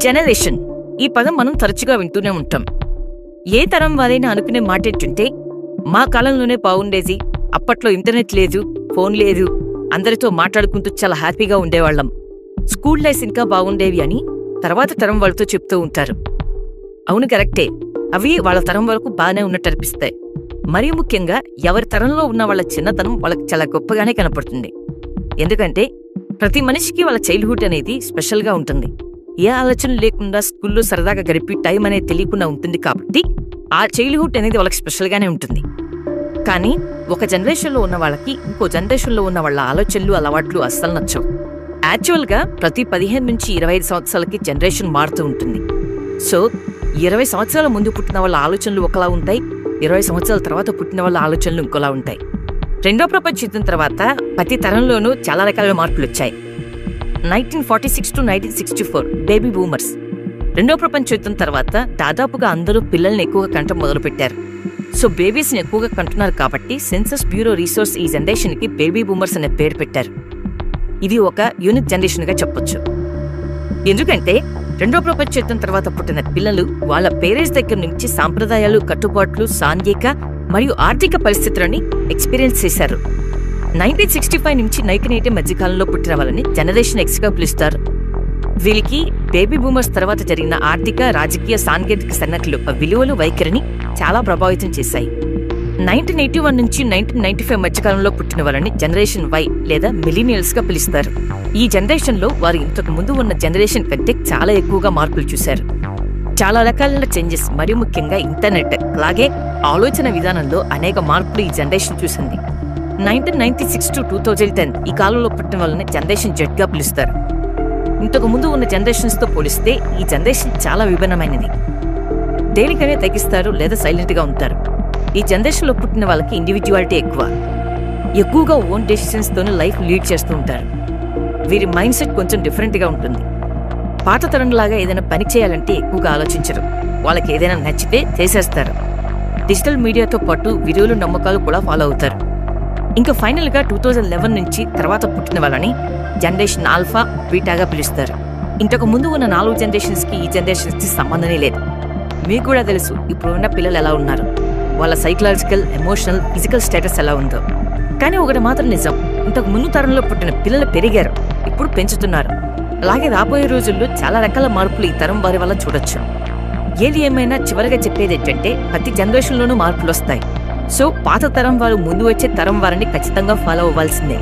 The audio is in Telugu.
జనరేషన్ ఈ పదం మనం తరచుగా వింటూనే ఉంటాం. ఏ తరం వారైనా అనుకునే మాట ఏంటంటే, మా కాలంలోనే బాగుండేది, అప్పట్లో ఇంటర్నెట్ లేదు, ఫోన్ లేదు, అందరితో మాట్లాడుకుంటూ చాలా హ్యాపీగా ఉండేవాళ్లం, స్కూల్ లైఫ్ ఇంకా బాగుండేవి అని తర్వాత తరం వాళ్ళతో చెప్తూ ఉంటారు. అవును, కరెక్టే. అవి వాళ్ళ తరం వరకు బాగానే ఉన్నట్టు అనిపిస్తాయి. మరీ ముఖ్యంగా ఎవరి తరంలో ఉన్న వాళ్ళ చిన్నతనం వాళ్ళకి చాలా గొప్పగానే కనపడుతుంది. ఎందుకంటే ప్రతి మనిషికి వాళ్ళ చైల్డ్హుడ్ అనేది స్పెషల్గా ఉంటుంది. ఏ ఆలోచన లేకుండా స్కూల్లో సరదాగా గడిపి టైం అనేది తెలియకుండా ఉంటుంది. కాబట్టి ఆ చైల్డ్హుడ్ అనేది వాళ్ళకి స్పెషల్గానే ఉంటుంది. కానీ ఒక జనరేషన్లో ఉన్న వాళ్ళకి ఇంకో జనరేషన్లో ఉన్న వాళ్ళ ఆలోచనలు, అలవాట్లు అస్సలు నచ్చవు. యాక్చువల్గా ప్రతి 15 నుంచి 25 సంవత్సరాలకి జనరేషన్ మారుతూ ఉంటుంది. సో 20 సంవత్సరాల ముందు పుట్టిన వాళ్ళ ఆలోచనలు ఒకలా ఉంటాయి, 20 సంవత్సరాల తర్వాత పుట్టిన వాళ్ళ ఆలోచనలు ఇంకోలా ఉంటాయి. రెండో ప్రపంచ యుద్ధం తర్వాత ప్రతి తరంలోనూ చాలా రకాల మార్పులు వచ్చాయి. 1946 to 1964 బేబీ బూమర్స్. రెండో ప్రపంచ యుద్ధం తర్వాత దాదాపుగా అందరూ పిల్లల్ని ఎక్కువగా కంటం మొదలుపెట్టారు. సో బేబీస్ని ఎక్కువగా కంటున్నారు కాబట్టి సెన్సస్ బ్యూరో రీసోర్స్ ఈ జనరేషన్కి బేబీ బూమర్స్ అనే పేరు పెట్టారు. ఇది ఒక యూనిక్ జనరేషన్గా చెప్పొచ్చు. ఎందుకంటే రెండో ప్రపంచ యుద్ధం తర్వాత పుట్టిన పిల్లలు వాళ్ళ పేరెంట్స్ దగ్గర నుంచి సాంప్రదాయాలు, కట్టుబాట్లు, సాంఘిక మరియు ఆర్థిక పరిస్థితులని ఎక్స్పీరియన్స్ చేశారు. 1965 నుంచి 1980 మధ్యకాలంలో పుట్టిన వాళ్ళని జనరేషన్ ఎక్స్గా పిలుస్తారు. వీళ్ళకి బేబీ బూమర్స్ తర్వాత జరిగిన ఆర్థిక, రాజకీయ, సాంకేతిక సంఘటనలు విలువలు, వైఖరిని చాలా ప్రభావితం చేశాయి. 1981 నుంచి 1995 మధ్యకాలంలో పుట్టిన వాళ్ళని జనరేషన్ వై లేదా మిలీనియల్స్ గా పిలుస్తారు. ఈ జనరేషన్లో వారు ఇంతకు ముందు ఉన్న జనరేషన్ కంటే చాలా ఎక్కువగా మార్పులు చూశారు. చాలా రకాల చేంజెస్, మరియు ముఖ్యంగా ఇంటర్నెట్, అలాగే ఆలోచన విధానంలో అనేక మార్పులు ఈ జనరేషన్ చూసింది. 1996 to 2010 ఈ కాలంలో పుట్టిన వాళ్ళని జనరేషన్ జెడ్ గా పిలుస్తారు. ఇంతకు ముందు ఉన్న జనరేషన్స్ తో పోలిస్తే ఈ జనరేషన్ చాలా విభిన్నమైనది. దేనికనే తగ్గిస్తారు లేదా సైలెంట్ గా ఉంటారు. ఈ జనరేషన్లో పుట్టిన వాళ్ళకి ఇండివిజువాలిటీ ఎక్కువగా ఓన్ డెసిషన్స్ తోనే లైఫ్ లీడ్ చేస్తూ ఉంటారు. వీరి మైండ్ సెట్ కొంచెం డిఫరెంట్ గా ఉంటుంది. పాత తరంలాగా ఏదైనా పని చేయాలంటే ఎక్కువగా ఆలోచించరు. వాళ్ళకి ఏదైనా నచ్చితే చేసేస్తారు. డిజిటల్ మీడియాతో పాటు విలువలు, నమ్మకాలు కూడా ఫాలో అవుతారు. ఇంకా ఫైనల్ గా 2011 నుంచి తర్వాత పుట్టిన వాళ్ళని జనరేషన్ ఆల్ఫా, బీటాగా పిలుస్తారు. ఇంతకు ముందు ఉన్న 4 జనరేషన్స్ కి ఈ జనరేషన్స్ కి సంబంధమే లేదు. మీకు కూడా తెలుసు ఇప్పుడు ఉన్న పిల్లలు ఎలా ఉన్నారు, వాళ్ళ సైకలాజికల్, ఎమోషనల్, ఫిజికల్ స్టేటస్ ఎలా ఉందో. కానీ ఒకటి మాత్రం నిజం, ఇంతకు ముందు తరంలో పుట్టిన పిల్లలు పెరిగారు, ఇప్పుడు పెంచుతున్నారు. అలాగే రాబోయే రోజుల్లో చాలా రకాల మార్పులు ఈ తరం వారి వల్ల చూడొచ్చు. ఏది ఏమైనా చివరిగా చెప్పేది ఏంటంటే ప్రతి జనరేషన్లోనూ మార్పులు వస్తాయి. సో పాత తరం వారు ముందు వచ్చే తరం వారిని ఖచ్చితంగా ఫాలో అవ్వాల్సిందే.